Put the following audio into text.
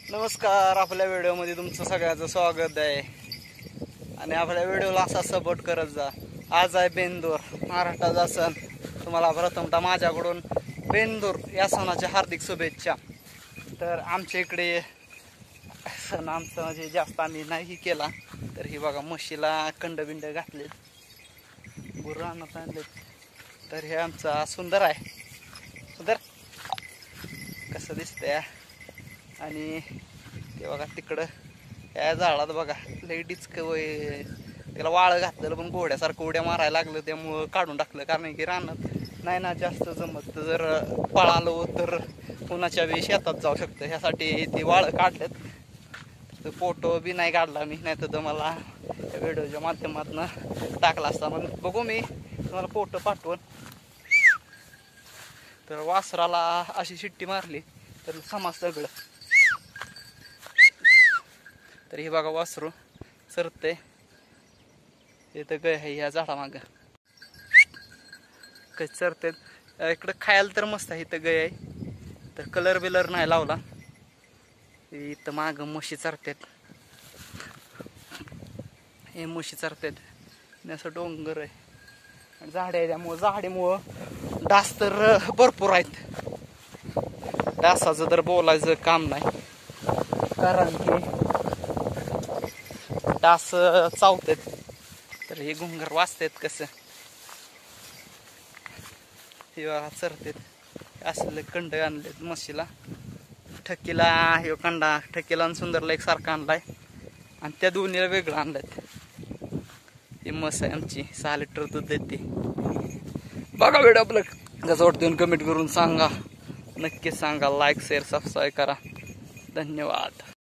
नमस्कार, आपल्या व्हिडिओमध्ये तुमचं सगळ्यांचं स्वागत आहे. आणि आपल्या व्हिडिओला असा सपोर्ट करत जा. आज आहे बेंदूर, महाराष्ट्राचा सण. तुम्हाला प्रथमतः माझ्याकडून बेंदूर या सणाच्या हार्दिक शुभेच्छा. तर आमच्या इकडे सण आमचं म्हणजे जास्त आम्ही नाही केला. तर ही बघा, म्हशीला कंडबिंड घातलेत, गुरांना आणलेत. तर हे आमचा सुंदर आहे. सुंदर कसं दिसतंय. आणि ते बघा तिकडं या झाडात बघा लेडीज त्याला वाळ घातलेलं, पण घोड्यासारखं उड्या मारायला लागलं. त्यामुळं काढून टाकलं, कारण की रानात नाही ना जास्त जमत. जर पळालो तर कुणाच्या बी शेतात जाऊ शकतं, ह्यासाठी ती वाळ काढलेत. तर फोटो बी नाही काढला मी, नाही तर मला व्हिडिओच्या माध्यमातून टाकला असता. पण बघू, मी तुम्हाला फोटो पाठवून. तर वासराला अशी शिट्टी मारली तर समाज सगळं. तर हे बघा वासरू सरते इथं गय आहे ह्या झाडामागं. कधी सरते इकडं खायला तर मस्त आहे. इथं गय आहे, तर कलर बिलर नाही लावला. इथं माग म्हशी चरतात, हे म्हशी चरतात. असं डोंगर आहे, झाडे आहे, त्यामुळं झाडीमुळं डास तर भरपूर आहेत. डासाचं तर बोलायचं काम नाही, कारण की डास चावतात. तर हे घुंगर वाजतात कसं, हे चरतात. असले कंड आणलेत म्हशीला. ठकीला हे कंडा, ठकीला आणि सुंदरला एक सारखा आणलाय, आणि त्या दोन्हीला वेगळं आणलं. ही म्हस आहे आमची, 6 लिटर दूध देते. बघा व्हिडिओ आपलं कसं वाटतं कमेंट करून सांगा. नक्की सांगा, लाईक शेअर सबस्क्राईब करा. धन्यवाद.